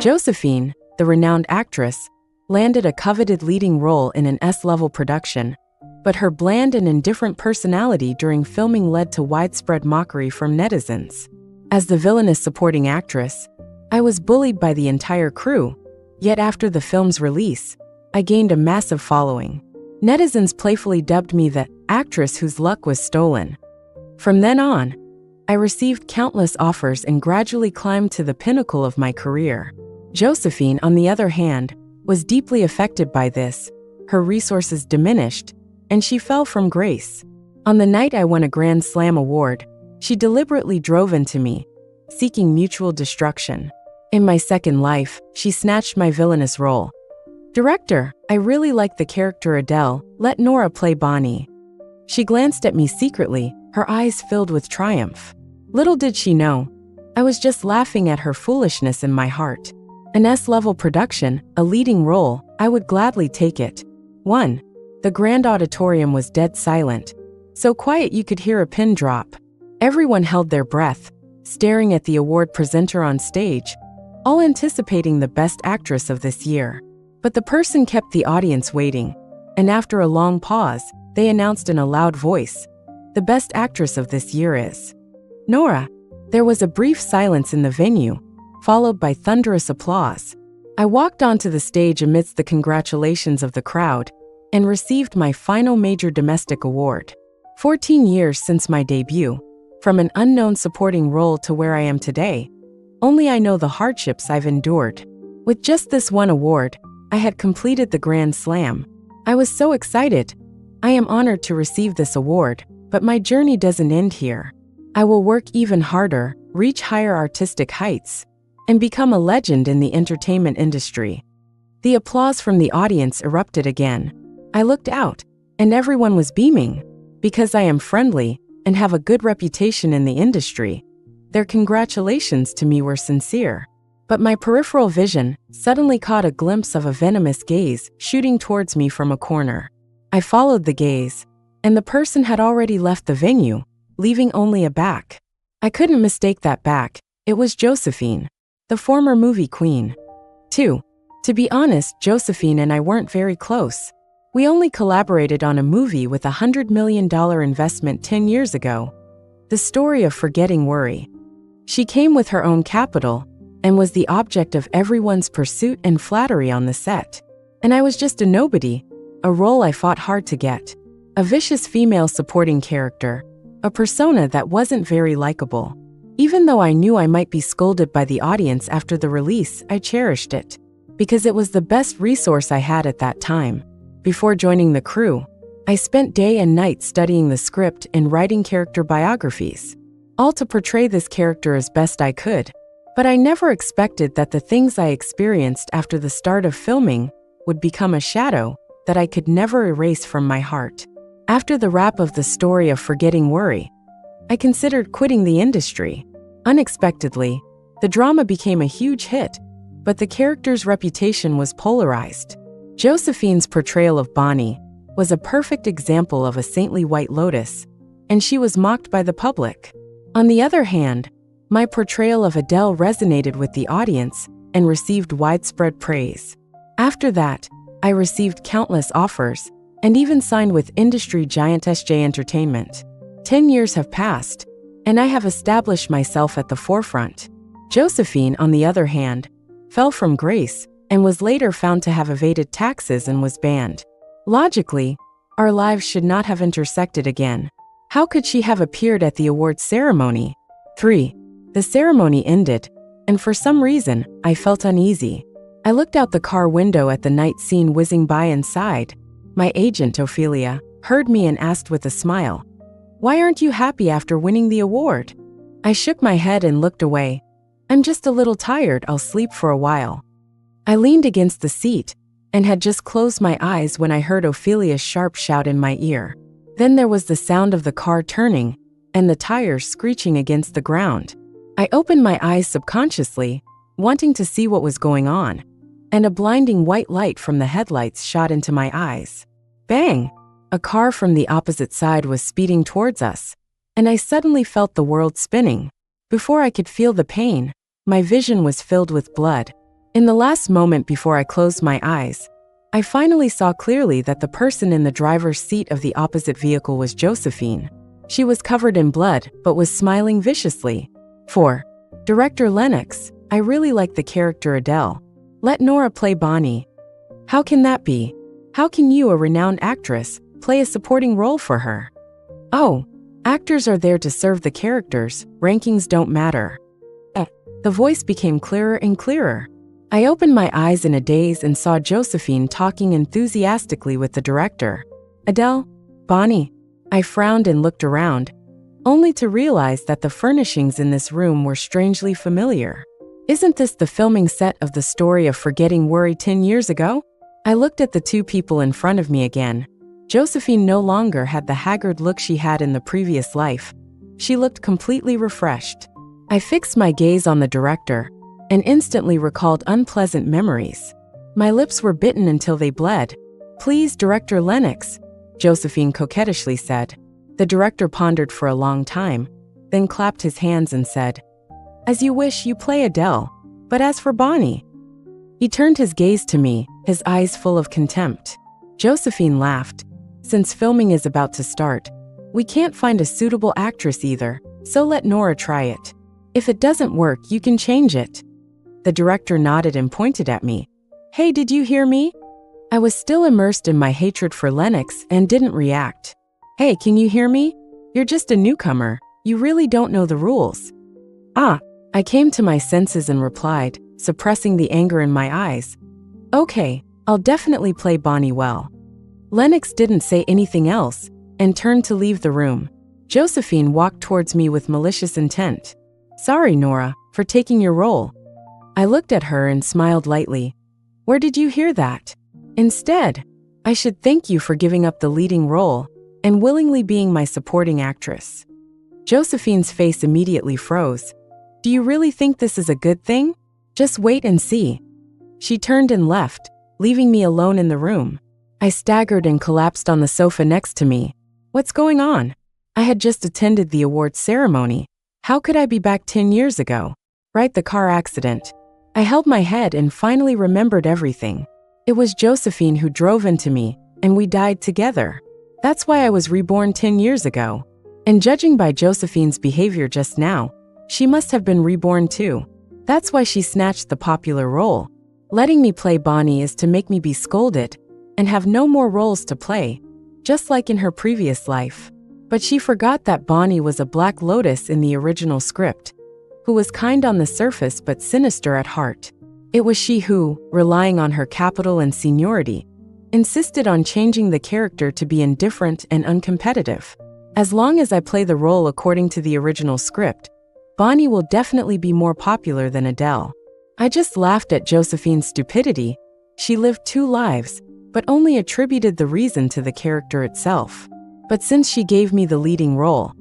Josephine, the renowned actress, landed a coveted leading role in an S-level production, but her bland and indifferent personality during filming led to widespread mockery from netizens. As the villainous supporting actress, I was bullied by the entire crew, yet after the film's release, I gained a massive following. Netizens playfully dubbed me the actress whose luck was stolen. From then on, I received countless offers and gradually climbed to the pinnacle of my career. Josephine, on the other hand, was deeply affected by this. Her resources diminished, and she fell from grace. On the night I won a Grand Slam award, she deliberately drove into me, seeking mutual destruction. In my second life, she snatched my villainous role. Director, I really like the character Adele. Let Nora play Bonnie. She glanced at me secretly, her eyes filled with triumph. Little did she know, I was just laughing at her foolishness in my heart. An S-level production, a leading role, I would gladly take it. 1. The grand auditorium was dead silent, so quiet you could hear a pin drop. Everyone held their breath, staring at the award presenter on stage, all anticipating the best actress of this year. But the person kept the audience waiting, and after a long pause, they announced in a loud voice, "The best actress of this year is Nora." There was a brief silence in the venue, followed by thunderous applause. I walked onto the stage amidst the congratulations of the crowd and received my final major domestic award. 14 years since my debut, from an unknown supporting role to where I am today, only I know the hardships I've endured. With just this one award, I had completed the Grand Slam. I was so excited. I am honored to receive this award, but my journey doesn't end here. I will work even harder, reach higher artistic heights, and become a legend in the entertainment industry. The applause from the audience erupted again. I looked out, and everyone was beaming. Because I am friendly and have a good reputation in the industry, their congratulations to me were sincere. But my peripheral vision suddenly caught a glimpse of a venomous gaze shooting towards me from a corner. I followed the gaze, and the person had already left the venue, leaving only a back. I couldn't mistake that back. It was Josephine, the former movie queen. 2. To be honest, Josephine and I weren't very close. We only collaborated on a movie with a $100 million investment 10 years ago. The story of Forgetting Worry. She came with her own capital and was the object of everyone's pursuit and flattery on the set. And I was just a nobody, a role I fought hard to get. A vicious female supporting character, a persona that wasn't very likable. Even though I knew I might be scolded by the audience after the release, I cherished it, because it was the best resource I had at that time. Before joining the crew, I spent day and night studying the script and writing character biographies, all to portray this character as best I could. But I never expected that the things I experienced after the start of filming would become a shadow that I could never erase from my heart. After the wrap of the story of Forgetting Worry, I considered quitting the industry. Unexpectedly, the drama became a huge hit, but the character's reputation was polarized. Josephine's portrayal of Bonnie was a perfect example of a saintly white lotus, and she was mocked by the public. On the other hand, my portrayal of Adele resonated with the audience and received widespread praise. After that, I received countless offers and even signed with industry giant SJ Entertainment. 10 years have passed, and I have established myself at the forefront. Josephine, on the other hand, fell from grace and was later found to have evaded taxes and was banned. Logically, our lives should not have intersected again. How could she have appeared at the awards ceremony? 3. The ceremony ended, and for some reason, I felt uneasy. I looked out the car window at the night scene whizzing by and sighed. My agent, Ophelia, heard me and asked with a smile, "Why aren't you happy after winning the award?" I shook my head and looked away. "I'm just a little tired, I'll sleep for a while." I leaned against the seat and had just closed my eyes when I heard Ophelia's sharp shout in my ear. Then there was the sound of the car turning and the tires screeching against the ground. I opened my eyes subconsciously, wanting to see what was going on, and a blinding white light from the headlights shot into my eyes. Bang! A car from the opposite side was speeding towards us, and I suddenly felt the world spinning. Before I could feel the pain, my vision was filled with blood. In the last moment before I closed my eyes, I finally saw clearly that the person in the driver's seat of the opposite vehicle was Josephine. She was covered in blood, but was smiling viciously. 4. Director Lennox, I really like the character Adele. Let Nora play Bonnie. How can that be? How can you, a renowned actress, play a supporting role for her? Oh, actors are there to serve the characters, rankings don't matter. The voice became clearer and clearer. I opened my eyes in a daze and saw Josephine talking enthusiastically with the director. Adele? Bonnie? I frowned and looked around, only to realize that the furnishings in this room were strangely familiar. Isn't this the filming set of the story of Forgetting Worry 10 years ago? I looked at the two people in front of me again. Josephine no longer had the haggard look she had in the previous life. She looked completely refreshed. I fixed my gaze on the director and instantly recalled unpleasant memories. My lips were bitten until they bled. Please, Director Lennox, Josephine coquettishly said. The director pondered for a long time, then clapped his hands and said, As you wish, you play Adele, but as for Bonnie. He turned his gaze to me, his eyes full of contempt. Josephine laughed. Since filming is about to start, we can't find a suitable actress either, so let Nora try it. If it doesn't work, you can change it. The director nodded and pointed at me. Hey, did you hear me? I was still immersed in my hatred for Lennox and didn't react. Hey, can you hear me? You're just a newcomer. You really don't know the rules. I came to my senses and replied, suppressing the anger in my eyes. Okay, I'll definitely play Bonnie well. Lennox didn't say anything else and turned to leave the room. Josephine walked towards me with malicious intent. Sorry, Nora, for taking your role. I looked at her and smiled lightly. Where did you hear that? Instead, I should thank you for giving up the leading role and willingly being my supporting actress. Josephine's face immediately froze. Do you really think this is a good thing? Just wait and see. She turned and left, leaving me alone in the room. I staggered and collapsed on the sofa next to me. What's going on? I had just attended the awards ceremony. How could I be back 10 years ago? Right, the car accident. I held my head and finally remembered everything. It was Josephine who drove into me, and we died together. That's why I was reborn 10 years ago. And judging by Josephine's behavior just now, she must have been reborn too. That's why she snatched the popular role. Letting me play Bonnie is to make me be scolded and have no more roles to play, just like in her previous life. But she forgot that Bonnie was a Black Lotus in the original script, who was kind on the surface but sinister at heart. It was she who, relying on her capital and seniority, insisted on changing the character to be indifferent and uncompetitive. As long as I play the role according to the original script, Bonnie will definitely be more popular than Adele. I just laughed at Josephine's stupidity. She lived two lives, but only attributed the reason to the character itself. But since she gave me the leading role,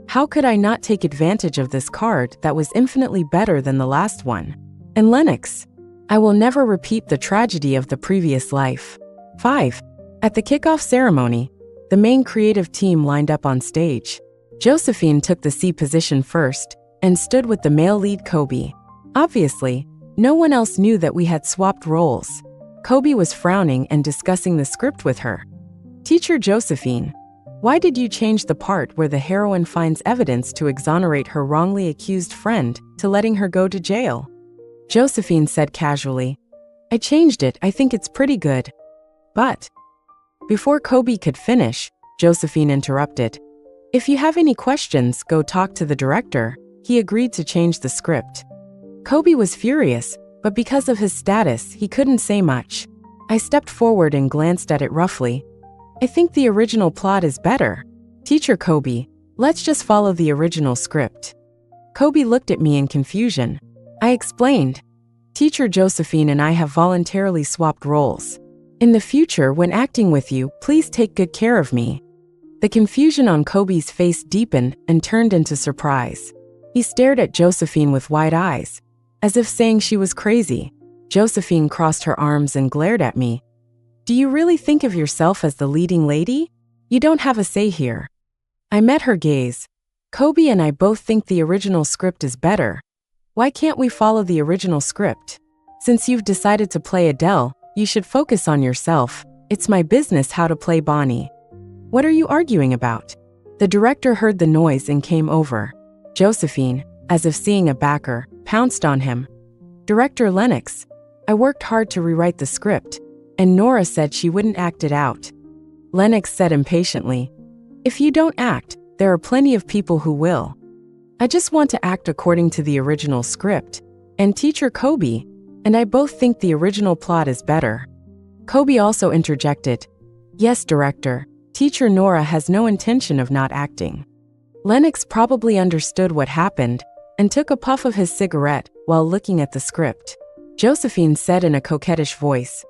how could I not take advantage of this card that was infinitely better than the last one? And Lennox, I will never repeat the tragedy of the previous life. 5. At the kickoff ceremony, the main creative team lined up on stage. Josephine took the C position first and stood with the male lead Kobe. Obviously, no one else knew that we had swapped roles. Kobe was frowning and discussing the script with her. Teacher Josephine, why did you change the part where the heroine finds evidence to exonerate her wrongly accused friend to letting her go to jail? Josephine said casually, I changed it, I think it's pretty good. But, before Kobe could finish, Josephine interrupted. If you have any questions, go talk to the director. He agreed to change the script. Kobe was furious, but because of his status, he couldn't say much. I stepped forward and glanced at it roughly. I think the original plot is better. Teacher Kobe, let's just follow the original script. Kobe looked at me in confusion. I explained. Teacher Josephine and I have voluntarily swapped roles. In the future, when acting with you, please take good care of me. The confusion on Kobe's face deepened and turned into surprise. He stared at Josephine with wide eyes, as if saying she was crazy. Josephine crossed her arms and glared at me. Do you really think of yourself as the leading lady? You don't have a say here. I met her gaze. Kobe and I both think the original script is better. Why can't we follow the original script? Since you've decided to play Adele, you should focus on yourself. It's my business how to play Bonnie. What are you arguing about? The director heard the noise and came over. Josephine, as if seeing a backer, pounced on him. Director Lennox, I worked hard to rewrite the script, and Nora said she wouldn't act it out. Lennox said impatiently, if you don't act, there are plenty of people who will. I just want to act according to the original script, and teacher Kobe and I both think the original plot is better. Kobe also interjected, yes, director, teacher Nora has no intention of not acting. Lennox probably understood what happened and took a puff of his cigarette while looking at the script. Josephine said in a coquettish voice,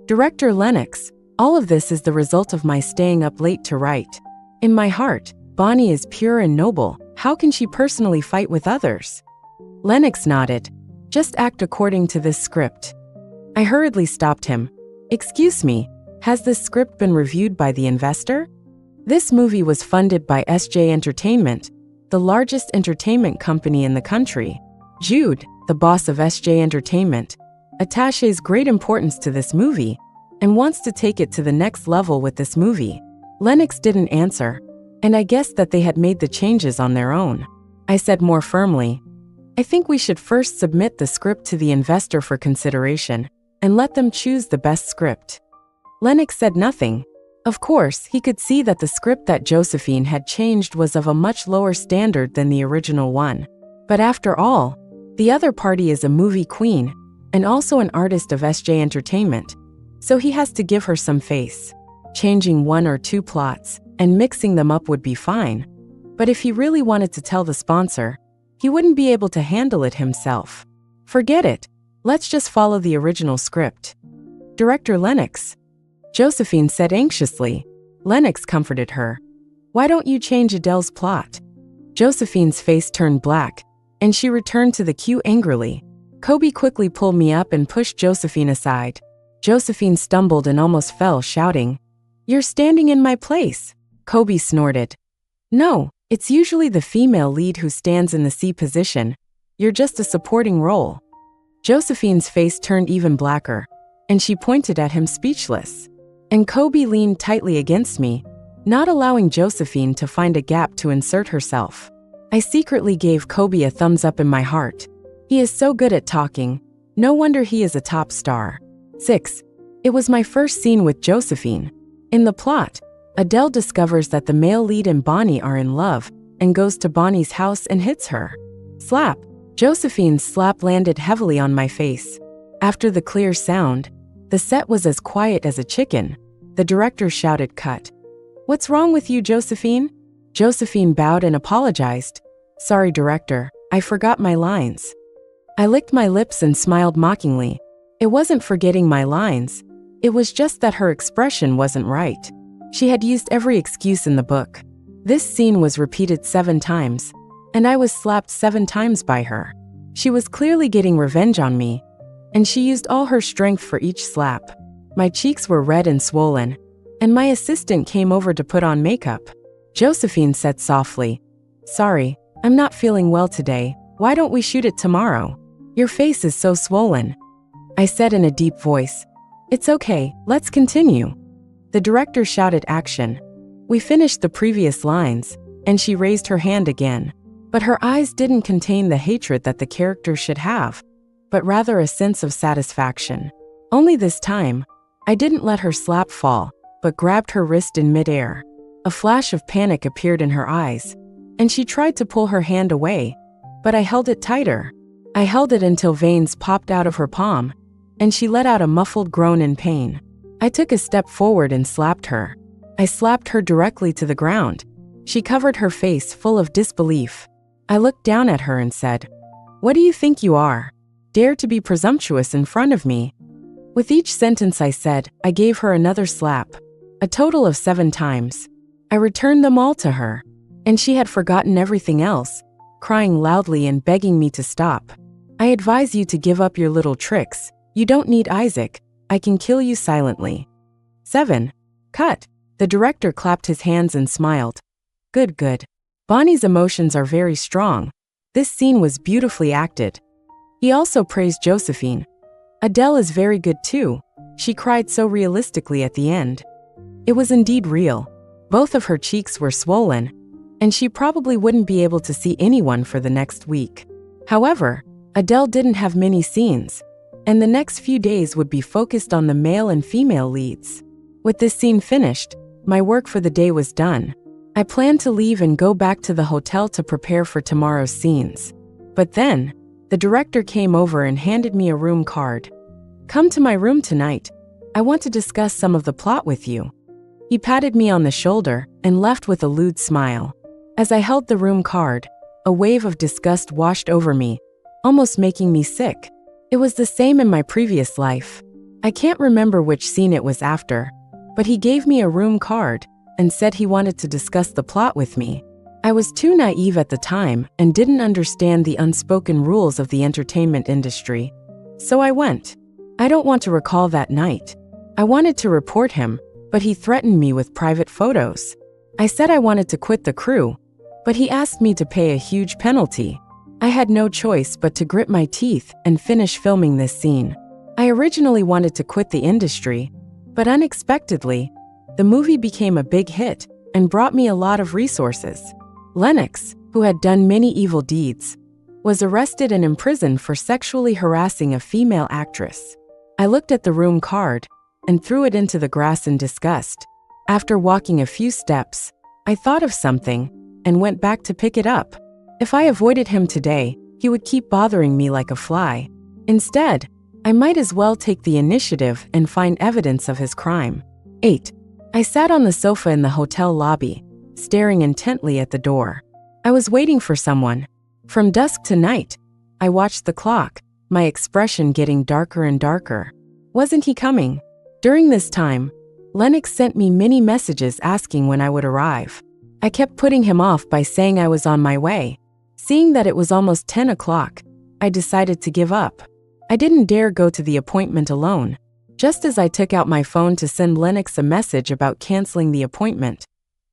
Director Lennox, all of this is the result of my staying up late to write. In my heart, Bonnie is pure and noble. How can she personally fight with others? Lennox nodded. Just act according to this script. I hurriedly stopped him. Excuse me, has this script been reviewed by the investor? This movie was funded by SJ Entertainment, the largest entertainment company in the country. Jude, the boss of SJ Entertainment, attaches great importance to this movie and wants to take it to the next level with this movie. Lennox didn't answer, and I guessed that they had made the changes on their own. I said more firmly, I think we should first submit the script to the investor for consideration and let them choose the best script. Lennox said nothing. Of course, he could see that the script that Josephine had changed was of a much lower standard than the original one. But after all, the other party is a movie queen and also an artist of SJ Entertainment, so he has to give her some face. Changing one or two plots and mixing them up would be fine. But if he really wanted to tell the sponsor, he wouldn't be able to handle it himself. Forget it. Let's just follow the original script. Director Lennox, Josephine said anxiously. Lennox comforted her. Why don't you change Adele's plot? Josephine's face turned black, and she returned to the queue angrily. Kobe quickly pulled me up and pushed Josephine aside. Josephine stumbled and almost fell, shouting, You're standing in my place. Kobe snorted. No, it's usually the female lead who stands in the C position. You're just a supporting role. Josephine's face turned even blacker, and she pointed at him speechless. And Kobe leaned tightly against me, not allowing Josephine to find a gap to insert herself. I secretly gave Kobe a thumbs up in my heart. He is so good at talking. No wonder he is a top star. 6. It was my first scene with Josephine. In the plot, Adele discovers that the male lead and Bonnie are in love and goes to Bonnie's house and hits her. Slap. Josephine's slap landed heavily on my face. After the clear sound, the set was as quiet as a chicken. The director shouted, Cut. What's wrong with you, Josephine? Josephine bowed and apologized. Sorry, director, I forgot my lines. I licked my lips and smiled mockingly. It wasn't forgetting my lines. It was just that her expression wasn't right. She had used every excuse in the book. This scene was repeated 7 times, and I was slapped 7 times by her. She was clearly getting revenge on me, and she used all her strength for each slap. My cheeks were red and swollen, and my assistant came over to put on makeup. Josephine said softly, Sorry, I'm not feeling well today. Why don't we shoot it tomorrow? Your face is so swollen. I said in a deep voice, It's okay, let's continue. The director shouted action. We finished the previous lines, and she raised her hand again. But her eyes didn't contain the hatred that the character should have, but rather a sense of satisfaction. Only this time, I didn't let her slap fall, but grabbed her wrist in midair. A flash of panic appeared in her eyes, and she tried to pull her hand away, but I held it tighter. I held it until veins popped out of her palm, and she let out a muffled groan in pain. I took a step forward and slapped her. I slapped her directly to the ground. She covered her face full of disbelief. I looked down at her and said, What do you think you are? Dare to be presumptuous in front of me? With each sentence I said, I gave her another slap, a total of 7 times. I returned them all to her, and she had forgotten everything else, crying loudly and begging me to stop. I advise you to give up your little tricks. You don't need Isaac. I can kill you silently. 7. Cut. The director clapped his hands and smiled. Good, good. Bonnie's emotions are very strong. This scene was beautifully acted. He also praised Josephine. Adele is very good too. She cried so realistically at the end. It was indeed real. Both of her cheeks were swollen, and she probably wouldn't be able to see anyone for the next week. However, Adele didn't have many scenes, and the next few days would be focused on the male and female leads. With this scene finished, my work for the day was done. I planned to leave and go back to the hotel to prepare for tomorrow's scenes. But then, the director came over and handed me a room card. "Come to my room tonight. I want to discuss some of the plot with you." He patted me on the shoulder and left with a lewd smile. As I held the room card, a wave of disgust washed over me, almost making me sick. It was the same in my previous life. I can't remember which scene it was after, but he gave me a room card and said he wanted to discuss the plot with me. I was too naive at the time and didn't understand the unspoken rules of the entertainment industry. So I went. I don't want to recall that night. I wanted to report him, but he threatened me with private photos. I said I wanted to quit the crew, but he asked me to pay a huge penalty. I had no choice but to grit my teeth and finish filming this scene. I originally wanted to quit the industry, but unexpectedly, the movie became a big hit and brought me a lot of resources. Lennox, who had done many evil deeds, was arrested and imprisoned for sexually harassing a female actress. I looked at the room card and threw it into the grass in disgust. After walking a few steps, I thought of something and went back to pick it up. If I avoided him today, he would keep bothering me like a fly. Instead, I might as well take the initiative and find evidence of his crime. 8. I sat on the sofa in the hotel lobby, staring intently at the door. I was waiting for someone. From dusk to night, I watched the clock, my expression getting darker and darker. Wasn't he coming? During this time, Lennox sent me many messages asking when I would arrive. I kept putting him off by saying I was on my way. Seeing that it was almost 10 o'clock, I decided to give up. I didn't dare go to the appointment alone. Just as I took out my phone to send Lennox a message about canceling the appointment,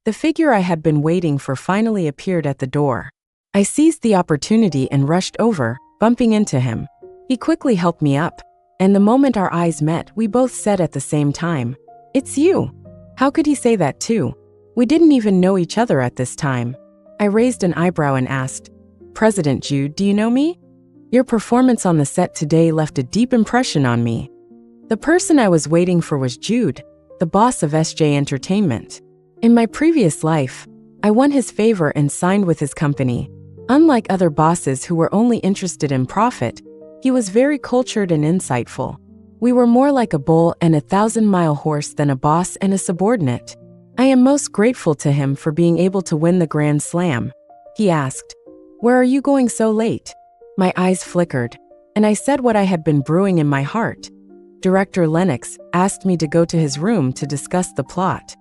the figure I had been waiting for finally appeared at the door. I seized the opportunity and rushed over, bumping into him. He quickly helped me up, and the moment our eyes met, we both said at the same time, "It's you." How could he say that too? We didn't even know each other at this time. I raised an eyebrow and asked, "President Jude, do you know me? Your performance on the set today left a deep impression on me." The person I was waiting for was Jude, the boss of SJ Entertainment. In my previous life, I won his favor and signed with his company. Unlike other bosses who were only interested in profit, he was very cultured and insightful. We were more like a bull and a 1,000-mile horse than a boss and a subordinate. I am most grateful to him for being able to win the Grand Slam. He asked, "Where are you going so late?" My eyes flickered, and I said what I had been brewing in my heart. Director Lennox asked me to go to his room to discuss the plot.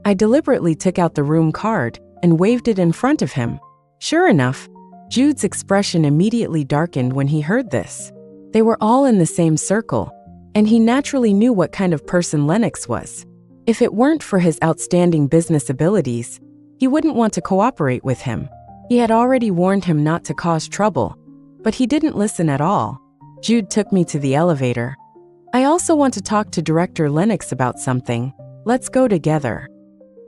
I deliberately took out the room card and waved it in front of him. Sure enough, Jude's expression immediately darkened when he heard this. They were all in the same circle, and he naturally knew what kind of person Lennox was. If it weren't for his outstanding business abilities, he wouldn't want to cooperate with him. He had already warned him not to cause trouble, but he didn't listen at all. Jude took me to the elevator. "I also want to talk to Director Lennox about something. Let's go together."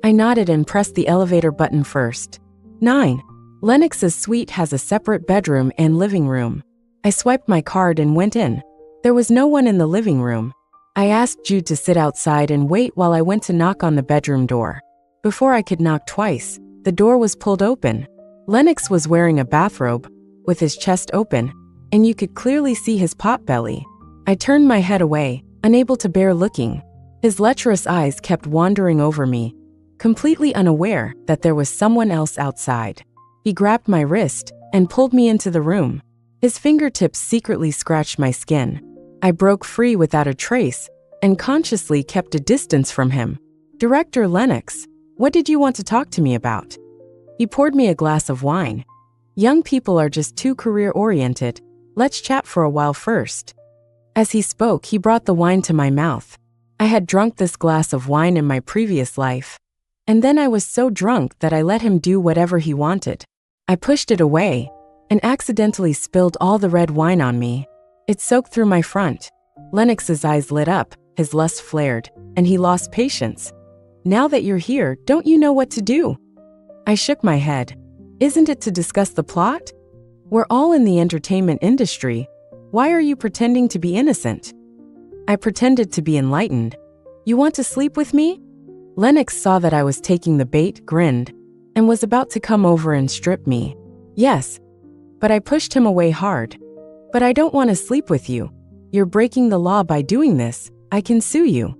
I nodded and pressed the elevator button first. 9. Lennox's suite has a separate bedroom and living room. I swiped my card and went in. There was no one in the living room. I asked Jude to sit outside and wait while I went to knock on the bedroom door. Before I could knock twice, the door was pulled open. Lennox was wearing a bathrobe, with his chest open, and you could clearly see his potbelly. I turned my head away, unable to bear looking. His lecherous eyes kept wandering over me, completely unaware that there was someone else outside. He grabbed my wrist and pulled me into the room. His fingertips secretly scratched my skin. I broke free without a trace and consciously kept a distance from him. "Director Lennox, what did you want to talk to me about?" He poured me a glass of wine. "Young people are just too career-oriented. Let's chat for a while first." As he spoke, he brought the wine to my mouth. I had drunk this glass of wine in my previous life, and then I was so drunk that I let him do whatever he wanted. I pushed it away and accidentally spilled all the red wine on me. It soaked through my front. Lennox's eyes lit up, his lust flared, and he lost patience. Now that you're here, don't you know what to do? I shook my head. Isn't it to discuss the plot? We're all in the entertainment industry. Why are you pretending to be innocent? I pretended to be enlightened. You want to sleep with me? Lennox saw that I was taking the bait, grinned, and was about to come over and strip me. Yes, but I pushed him away hard. But I don't want to sleep with you. You're breaking the law by doing this. I can sue you.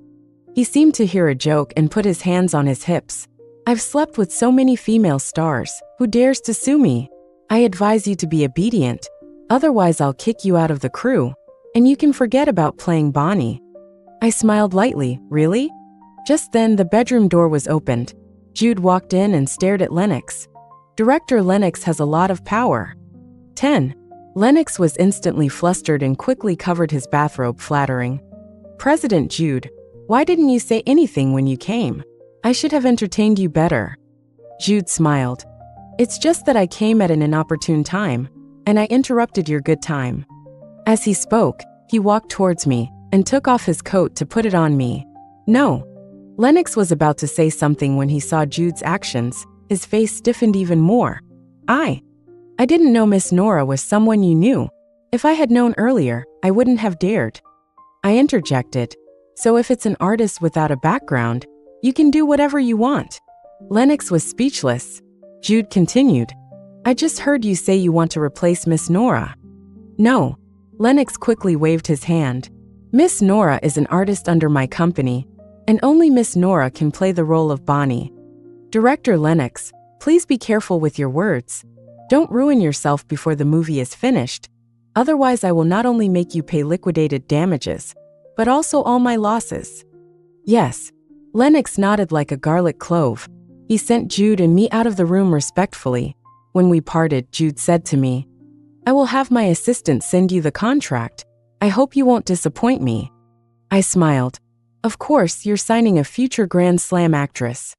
He seemed to hear a joke and put his hands on his hips. I've slept with so many female stars. Who dares to sue me? I advise you to be obedient. Otherwise, I'll kick you out of the crew, and you can forget about playing Bonnie. I smiled lightly. Really? Just then, the bedroom door was opened. Jude walked in and stared at Lennox. Director Lennox has a lot of power. 10. Lennox was instantly flustered and quickly covered his bathrobe, flattering. President Jude, why didn't you say anything when you came? I should have entertained you better. Jude smiled. It's just that I came at an inopportune time, and I interrupted your good time. As he spoke, he walked towards me and took off his coat to put it on me. No. Lennox was about to say something when he saw Jude's actions. His face stiffened even more. I didn't know Miss Nora was someone you knew. If I had known earlier, I wouldn't have dared. I interjected. So if it's an artist without a background, you can do whatever you want. Lennox was speechless. Jude continued. I just heard you say you want to replace Miss Nora. No. Lennox quickly waved his hand. Miss Nora is an artist under my company, and only Miss Nora can play the role of Bonnie. Director Lennox, please be careful with your words. Don't ruin yourself before the movie is finished. Otherwise, I will not only make you pay liquidated damages, but also all my losses. Yes. Lennox nodded like a garlic clove. He sent Jude and me out of the room respectfully. When we parted, Jude said to me, I will have my assistant send you the contract. I hope you won't disappoint me. I smiled. Of course, you're signing a future Grand Slam actress.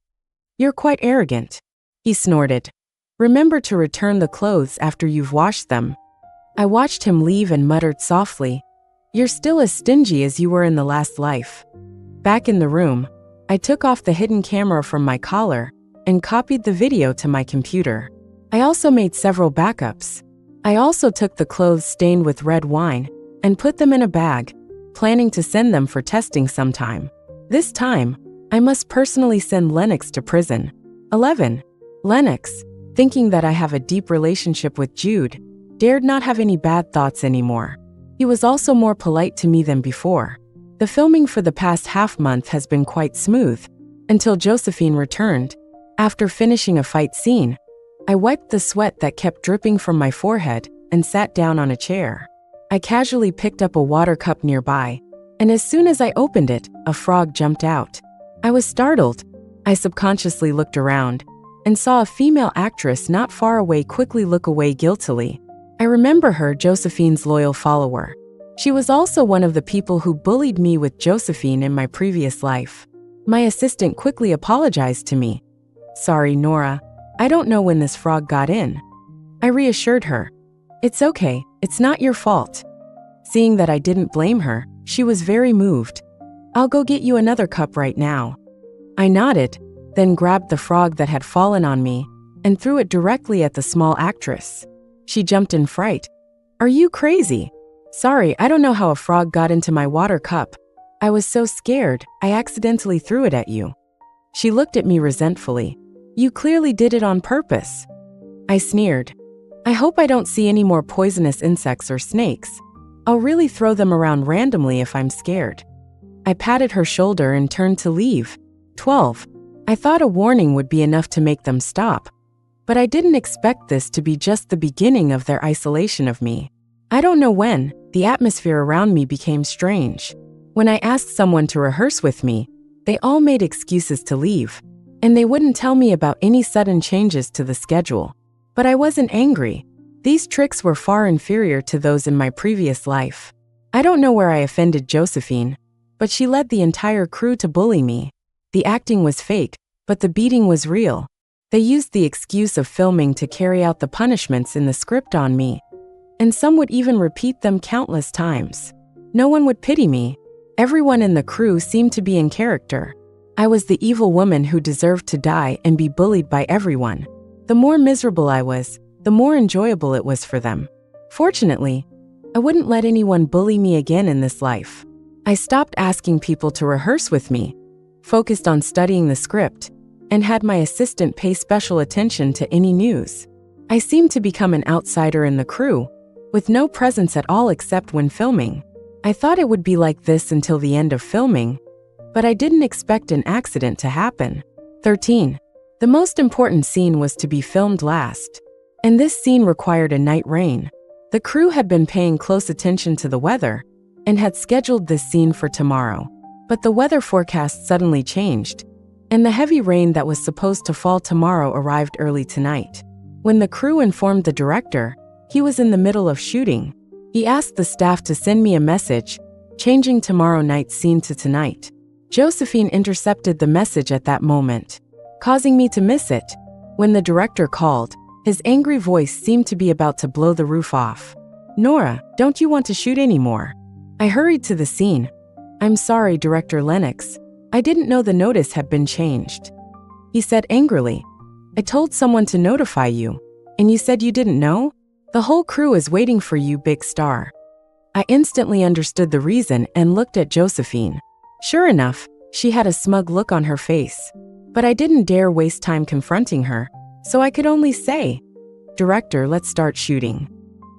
You're quite arrogant. He snorted. Remember to return the clothes after you've washed them. I watched him leave and muttered softly, You're still as stingy as you were in the last life. Back in the room, I took off the hidden camera from my collar and copied the video to my computer. I also made several backups. I also took the clothes stained with red wine and put them in a bag, planning to send them for testing sometime. This time, I must personally send Lennox to prison. 11. Lennox, thinking that I have a deep relationship with Jude, dared not have any bad thoughts anymore. He was also more polite to me than before. The filming for the past half-month has been quite smooth, until Josephine returned. After finishing a fight scene, I wiped the sweat that kept dripping from my forehead and sat down on a chair. I casually picked up a water cup nearby, and as soon as I opened it, a frog jumped out. I was startled. I subconsciously looked around and saw a female actress not far away quickly look away guiltily. I remember her, Josephine's loyal follower. She was also one of the people who bullied me with Josephine in my previous life. My assistant quickly apologized to me. Sorry, Nora. I don't know when this frog got in. I reassured her. It's okay, it's not your fault. Seeing that I didn't blame her, she was very moved. I'll go get you another cup right now. I nodded, then grabbed the frog that had fallen on me and threw it directly at the small actress. She jumped in fright. Are you crazy? Sorry, I don't know how a frog got into my water cup. I was so scared, I accidentally threw it at you. She looked at me resentfully. You clearly did it on purpose. I sneered. I hope I don't see any more poisonous insects or snakes. I'll really throw them around randomly if I'm scared. I patted her shoulder and turned to leave. 12. I thought a warning would be enough to make them stop. But I didn't expect this to be just the beginning of their isolation of me. I don't know when, the atmosphere around me became strange. When I asked someone to rehearse with me, they all made excuses to leave, and they wouldn't tell me about any sudden changes to the schedule. But I wasn't angry. These tricks were far inferior to those in my previous life. I don't know where I offended Josephine, but she led the entire crew to bully me. The acting was fake, but the beating was real. They used the excuse of filming to carry out the punishments in the script on me, and some would even repeat them countless times. No one would pity me. Everyone in the crew seemed to be in character. I was the evil woman who deserved to die and be bullied by everyone. The more miserable I was, the more enjoyable it was for them. Fortunately, I wouldn't let anyone bully me again in this life. I stopped asking people to rehearse with me, focused on studying the script, and had my assistant pay special attention to any news. I seemed to become an outsider in the crew, with no presence at all except when filming. I thought it would be like this until the end of filming, but I didn't expect an accident to happen. 13. The most important scene was to be filmed last, and this scene required a night rain. The crew had been paying close attention to the weather and had scheduled this scene for tomorrow, but the weather forecast suddenly changed, and the heavy rain that was supposed to fall tomorrow arrived early tonight. When the crew informed the director, he was in the middle of shooting. He asked the staff to send me a message, changing tomorrow night's scene to tonight. Josephine intercepted the message at that moment, causing me to miss it. When the director called, his angry voice seemed to be about to blow the roof off. "Nora, don't you want to shoot anymore?" I hurried to the scene. "I'm sorry, Director Lennox. I didn't know the notice had been changed," he said angrily. "I told someone to notify you, and you said you didn't know? The whole crew is waiting for you, big star." I instantly understood the reason and looked at Josephine. Sure enough, she had a smug look on her face, but I didn't dare waste time confronting her, so I could only say, "Director, let's start shooting."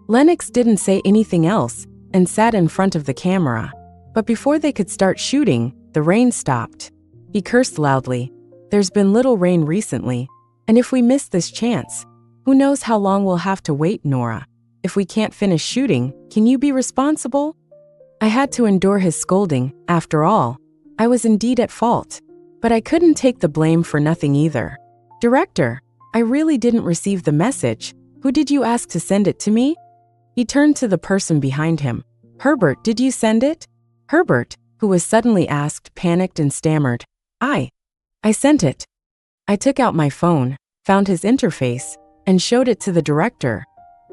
Lennox didn't say anything else and sat in front of the camera, but before they could start shooting, the rain stopped. He cursed loudly. "There's been little rain recently, and if we miss this chance, who knows how long we'll have to wait, Nora. If we can't finish shooting, can you be responsible?" I had to endure his scolding. After all, I was indeed at fault, but I couldn't take the blame for nothing either. "Director, I really didn't receive the message. Who did you ask to send it to me?" He turned to the person behind him. "Herbert, did you send it?" Herbert, who was suddenly asked, panicked and stammered, I sent it." I took out my phone, found his interface, and showed it to the director.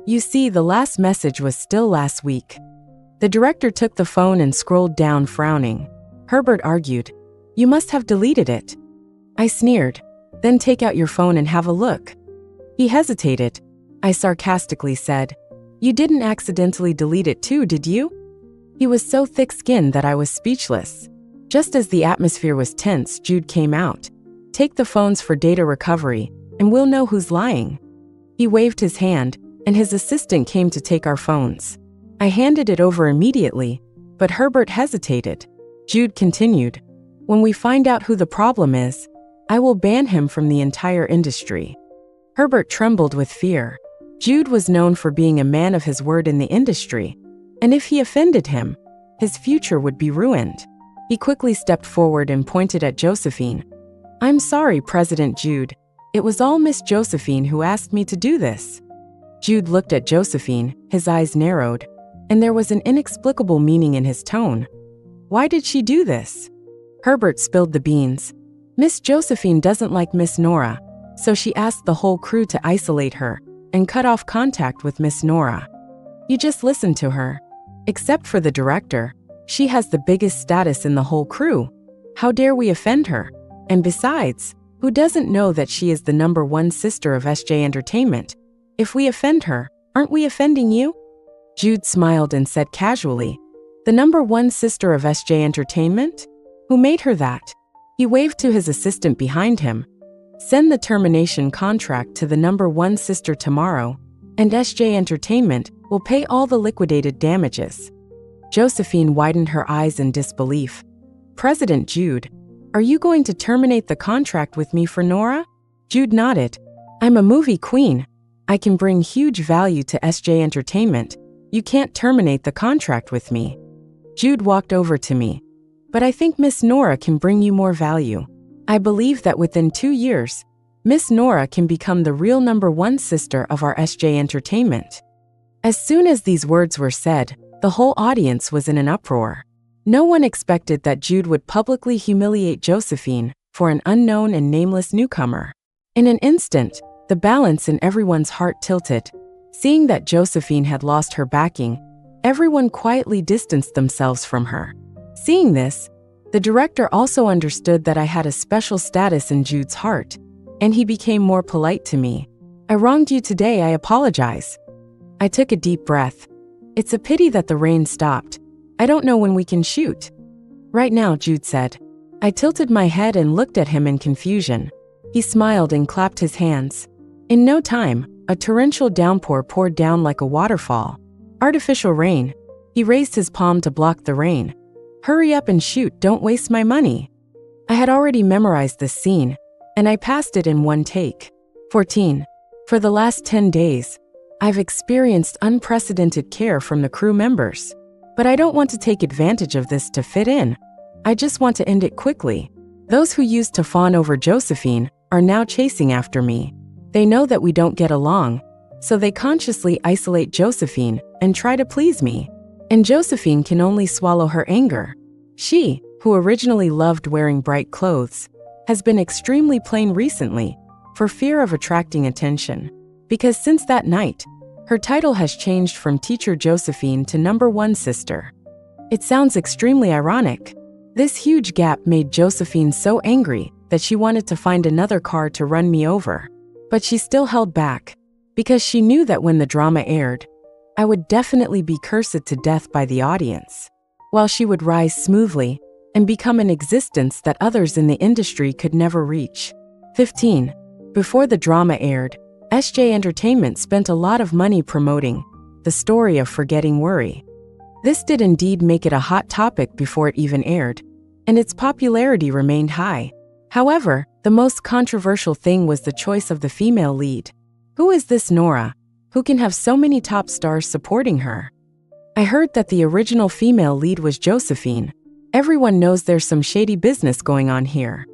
You see, the last message was still last week. The director took the phone and scrolled down, frowning. Herbert argued, "You must have deleted it." I sneered, "Then take out your phone and have a look." He hesitated. I sarcastically said, "You didn't accidentally delete it too, did you?" He was so thick-skinned that I was speechless. Just as the atmosphere was tense, Jude came out. "Take the phones for data recovery, and we'll know who's lying." He waved his hand, and his assistant came to take our phones. I handed it over immediately, but Herbert hesitated. Jude continued, "When we find out who the problem is, I will ban him from the entire industry." Herbert trembled with fear. Jude was known for being a man of his word in the industry, and if he offended him, his future would be ruined. He quickly stepped forward and pointed at Josephine. "I'm sorry, President Jude. It was all Miss Josephine who asked me to do this." Jude looked at Josephine, his eyes narrowed, and there was an inexplicable meaning in his tone. "Why did she do this?" Herbert spilled the beans. "Miss Josephine doesn't like Miss Nora, so she asked the whole crew to isolate her and cut off contact with Miss Nora. You just listen to her. Except for the director, she has the biggest status in the whole crew. How dare we offend her? And besides, who doesn't know that she is the #1 sister of SJ Entertainment? If we offend her, aren't we offending you?" Jude smiled and said casually, "The #1 sister of SJ Entertainment? Who made her that?" He waved to his assistant behind him. "Send the termination contract to the #1 sister tomorrow, and SJ Entertainment will pay all the liquidated damages." Josephine widened her eyes in disbelief. "President Jude, are you going to terminate the contract with me for Nora?" Jude nodded. "I'm a movie queen. I can bring huge value to SJ Entertainment. You can't terminate the contract with me." Jude walked over to me. "But I think Miss Nora can bring you more value. I believe that within 2 years, Miss Nora can become the real #1 sister of our SJ Entertainment." As soon as these words were said, the whole audience was in an uproar. No one expected that Jude would publicly humiliate Josephine for an unknown and nameless newcomer. In an instant, the balance in everyone's heart tilted. Seeing that Josephine had lost her backing, Everyone quietly distanced themselves from her. Seeing this, the director also understood that I had a special status in Jude's heart, and he became more polite to me. "I wronged you today, I apologize." I took a deep breath. "It's a pity that the rain stopped. I don't know when we can shoot." "Right now," Jude said. I tilted my head and looked at him in confusion. He smiled and clapped his hands. In no time, a torrential downpour poured down like a waterfall. Artificial rain. He raised his palm to block the rain. "Hurry up and shoot, don't waste my money." I had already memorized this scene, and I passed it in one take. 14. For the last 10 days, I've experienced unprecedented care from the crew members. But I don't want to take advantage of this to fit in. I just want to end it quickly. Those who used to fawn over Josephine are now chasing after me. They know that we don't get along, so they consciously isolate Josephine and try to please me. And Josephine can only swallow her anger. She, who originally loved wearing bright clothes, has been extremely plain recently, for fear of attracting attention. Because since that night, her title has changed from Teacher Josephine to #1 sister. It sounds extremely ironic. This huge gap made Josephine so angry that she wanted to find another car to run me over. But she still held back, because she knew that when the drama aired, I would definitely be cursed to death by the audience, while she would rise smoothly and become an existence that others in the industry could never reach. 15. Before the drama aired, SJ Entertainment spent a lot of money promoting the story of Forgetting Worry. This did indeed make it a hot topic before it even aired, and its popularity remained high. However, the most controversial thing was the choice of the female lead. Who is this Nora, who can have so many top stars supporting her? I heard that the original female lead was Josephine. Everyone knows there's some shady business going on here.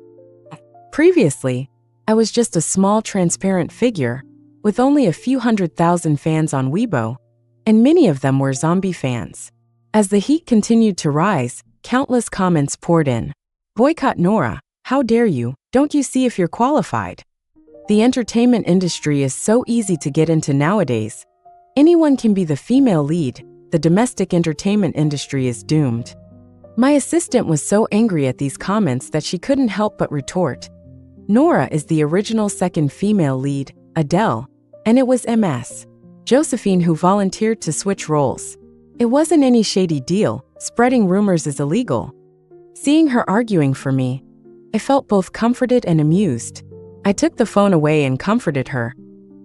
Previously, I was just a small transparent figure with only a few 100,000 fans on Weibo, and many of them were zombie fans. As the heat continued to rise, countless comments poured in. "Boycott Nora, how dare you, don't you see if you're qualified?" The entertainment industry is so easy to get into nowadays. Anyone can be the female lead, the domestic entertainment industry is doomed. My assistant was so angry at these comments that she couldn't help but retort. Nora is the original second female lead, Adele, and it was Ms. Josephine who volunteered to switch roles. It wasn't any shady deal, spreading rumors is illegal. Seeing her arguing for me, I felt both comforted and amused. I took the phone away and comforted her.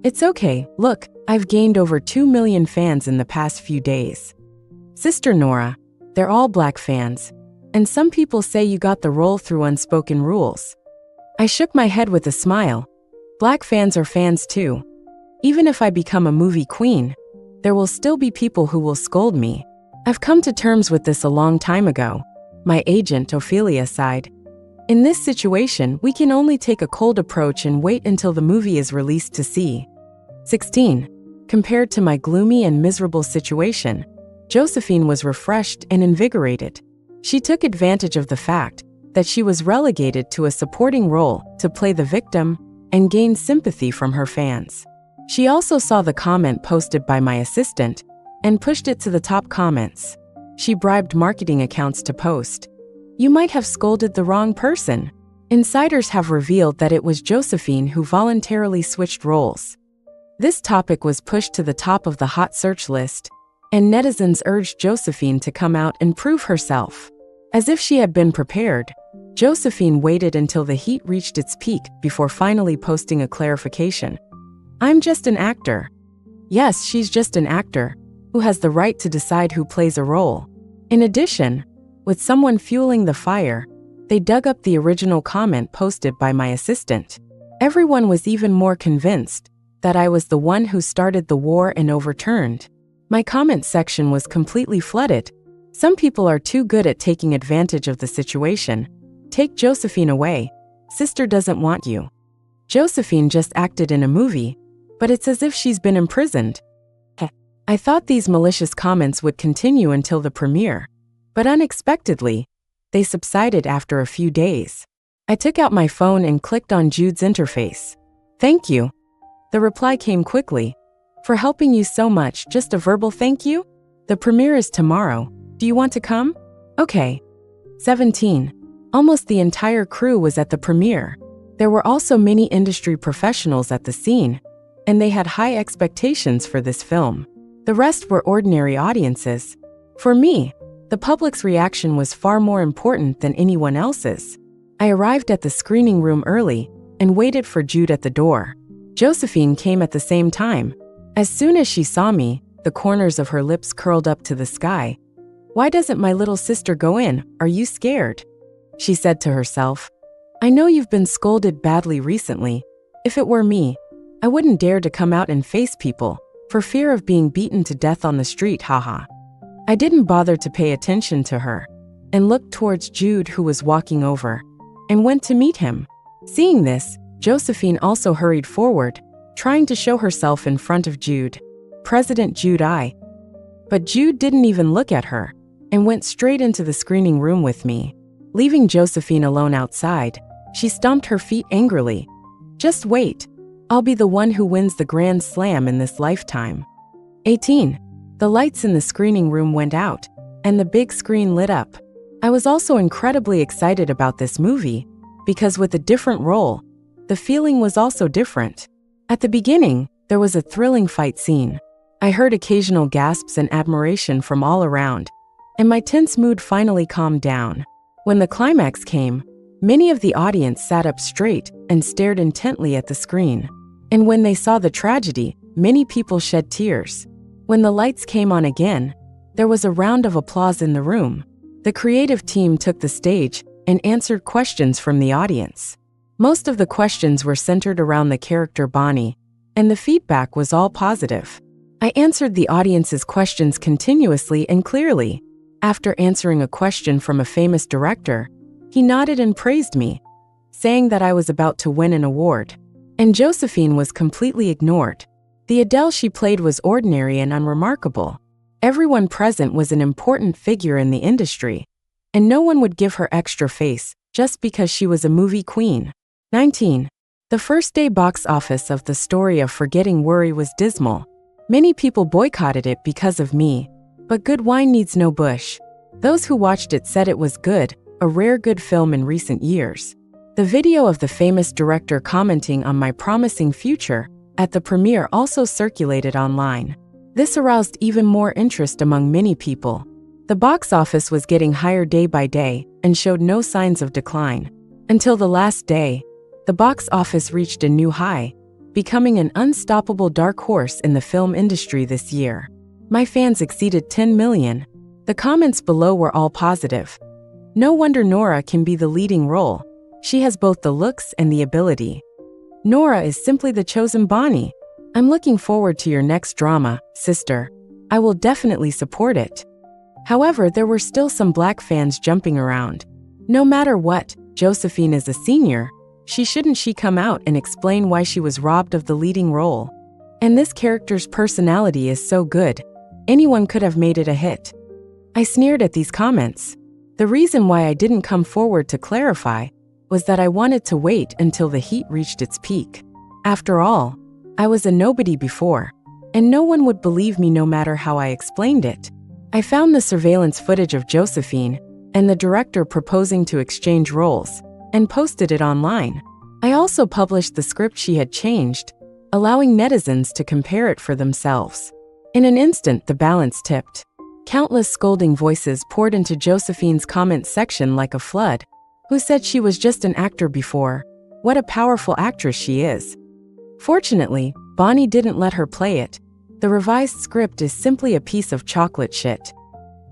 "It's okay, look, I've gained over 2 million fans in the past few days. Sister Nora, they're all black fans, and some people say you got the role through unspoken rules." I shook my head with a smile. Black fans are fans too. Even if I become a movie queen, there will still be people who will scold me. I've come to terms with this a long time ago. My agent, Ophelia, sighed. "In this situation, we can only take a cold approach and wait until the movie is released to see." 16. Compared to my gloomy and miserable situation, Josephine was refreshed and invigorated. She took advantage of the fact that she was relegated to a supporting role to play the victim and gain sympathy from her fans. She also saw the comment posted by my assistant and pushed it to the top comments. She bribed marketing accounts to post. "You might have scolded the wrong person." Insiders have revealed that it was Josephine who voluntarily switched roles. This topic was pushed to the top of the hot search list, and netizens urged Josephine to come out and prove herself. As if she had been prepared, Josephine waited until the heat reached its peak before finally posting a clarification. "I'm just an actor." Yes, she's just an actor, who has the right to decide who plays a role. In addition, with someone fueling the fire, they dug up the original comment posted by my assistant. Everyone was even more convinced that I was the one who started the war and overturned. My comment section was completely flooded. Some people are too good at taking advantage of the situation. "Take Josephine away. Sister doesn't want you." Josephine just acted in a movie, but it's as if she's been imprisoned. I thought these malicious comments would continue until the premiere, but unexpectedly, they subsided after a few days. I took out my phone and clicked on Jude's interface. "Thank you." The reply came quickly. "For helping you so much, just a verbal thank you?" The premiere is tomorrow. Do you want to come? Okay. 17. Almost the entire crew was at the premiere. There were also many industry professionals at the scene, and they had high expectations for this film. The rest were ordinary audiences. For me, the public's reaction was far more important than anyone else's. I arrived at the screening room early and waited for Jude at the door. Josephine came at the same time. As soon as she saw me, the corners of her lips curled up to the sky. "Why doesn't my little sister go in? Are you scared?" she said to herself. "I know you've been scolded badly recently. If it were me, I wouldn't dare to come out and face people, for fear of being beaten to death on the street, haha." I didn't bother to pay attention to her, and looked towards Jude, who was walking over, and went to meet him. Seeing this, Josephine also hurried forward, trying to show herself in front of Jude. "President Jude, I." But Jude didn't even look at her, and went straight into the screening room with me. Leaving Josephine alone outside, she stomped her feet angrily. "Just wait. I'll be the one who wins the Grand Slam in this lifetime." 18. The lights in the screening room went out, and the big screen lit up. I was also incredibly excited about this movie, because with a different role, the feeling was also different. At the beginning, there was a thrilling fight scene. I heard occasional gasps and admiration from all around, and my tense mood finally calmed down. When the climax came, many of the audience sat up straight and stared intently at the screen. And when they saw the tragedy, many people shed tears. When the lights came on again, there was a round of applause in the room. The creative team took the stage and answered questions from the audience. Most of the questions were centered around the character Bonnie, and the feedback was all positive. I answered the audience's questions continuously and clearly. After answering a question from a famous director, he nodded and praised me, saying that I was about to win an award. And Josephine was completely ignored. The Adele she played was ordinary and unremarkable. Everyone present was an important figure in the industry, and no one would give her extra face just because she was a movie queen. 19. The first day box office of The Story of Forgetting Worry was dismal. Many people boycotted it because of me, but good wine needs no bush. Those who watched it said it was good, a rare good film in recent years. The video of the famous director commenting on my promising future at the premiere also circulated online. This aroused even more interest among many people. The box office was getting higher day by day and showed no signs of decline. Until the last day, the box office reached a new high, becoming an unstoppable dark horse in the film industry this year. My fans exceeded 10 million. The comments below were all positive. No wonder Nora can be the leading role. She has both the looks and the ability. Nora is simply the chosen Bonnie. I'm looking forward to your next drama, sister. I will definitely support it. However, there were still some black fans jumping around. No matter what, Josephine is a senior. Shouldn't she come out and explain why she was robbed of the leading role? And this character's personality is so good. Anyone could have made it a hit. I sneered at these comments. The reason why I didn't come forward to clarify was that I wanted to wait until the heat reached its peak. After all, I was a nobody before, and no one would believe me no matter how I explained it. I found the surveillance footage of Josephine and the director proposing to exchange roles, and posted it online. I also published the script she had changed, allowing netizens to compare it for themselves. In an instant, the balance tipped. Countless scolding voices poured into Josephine's comment section like a flood. Who said she was just an actor before? What a powerful actress she is. Fortunately, Bonnie didn't let her play it. The revised script is simply a piece of chocolate shit.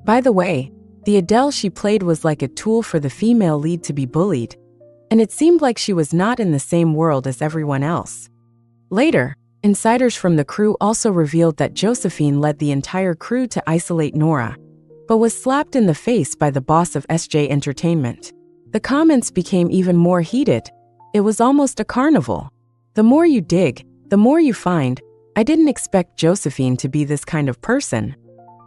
By the way, the Adele she played was like a tool for the female lead to be bullied, and it seemed like she was not in the same world as everyone else. Later, insiders from the crew also revealed that Josephine led the entire crew to isolate Nora, but was slapped in the face by the boss of SJ Entertainment. The comments became even more heated. It was almost a carnival. The more you dig, the more you find. I didn't expect Josephine to be this kind of person.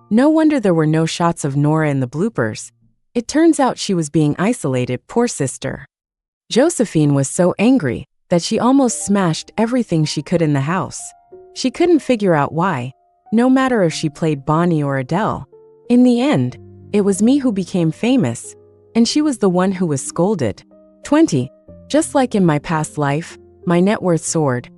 No wonder there were no shots of Nora in the bloopers. It turns out she was being isolated, poor sister. Josephine was so angry that she almost smashed everything she could in the house. She couldn't figure out why, no matter if she played Bonnie or Adele. In the end, it was me who became famous, and she was the one who was scolded. 20. Just like in my past life, my net worth soared,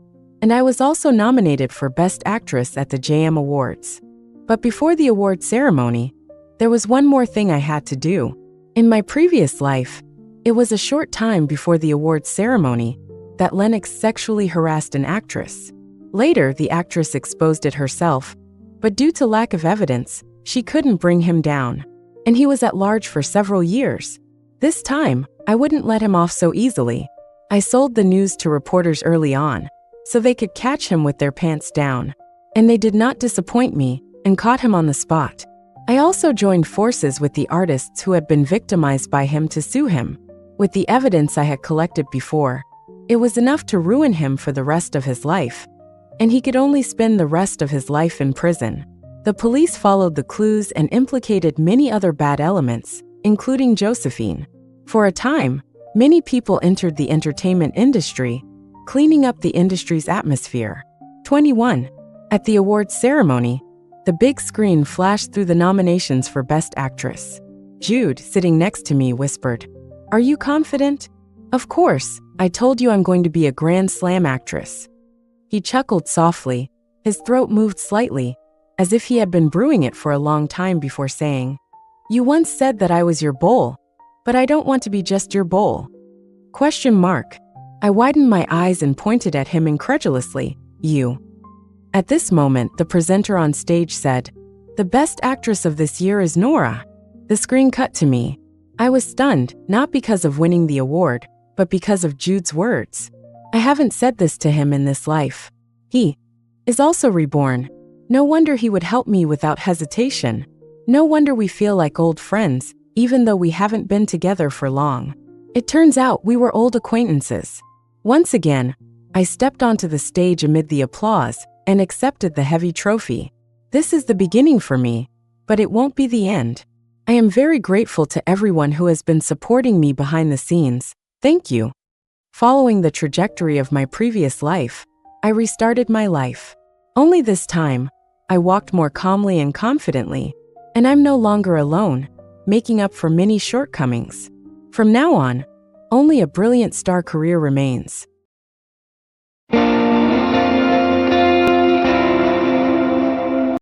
and I was also nominated for Best Actress at the JM Awards. But before the award ceremony, there was one more thing I had to do. In my previous life, it was a short time before the awards ceremony that Lennox sexually harassed an actress. Later, the actress exposed it herself, but due to lack of evidence, she couldn't bring him down, and he was at large for several years. This time, I wouldn't let him off so easily. I sold the news to reporters early on, so they could catch him with their pants down, and they did not disappoint me and caught him on the spot. I also joined forces with the artists who had been victimized by him to sue him. With the evidence I had collected before, it was enough to ruin him for the rest of his life, and he could only spend the rest of his life in prison. The police followed the clues and implicated many other bad elements, including Josephine. For a time, many people entered the entertainment industry, cleaning up the industry's atmosphere. 21. At the awards ceremony, the big screen flashed through the nominations for Best Actress. Jude, sitting next to me, whispered, "Are you confident?" "Of course, I told you I'm going to be a Grand Slam actress." He chuckled softly. His throat moved slightly, as if he had been brewing it for a long time before saying, "You once said that I was your bowl, but I don't want to be just your bowl." Question mark. I widened my eyes and pointed at him incredulously. "You." At this moment, the presenter on stage said, "The best actress of this year is Nora." The screen cut to me. I was stunned, not because of winning the award, but because of Jude's words. I haven't said this to him in this life. He is also reborn. No wonder he would help me without hesitation. No wonder we feel like old friends, even though we haven't been together for long. It turns out we were old acquaintances. Once again, I stepped onto the stage amid the applause and accepted the heavy trophy. This is the beginning for me, but it won't be the end. I am very grateful to everyone who has been supporting me behind the scenes. Thank you. Following the trajectory of my previous life, I restarted my life. Only this time, I walked more calmly and confidently, and I'm no longer alone, making up for many shortcomings. From now on, only a brilliant star career remains.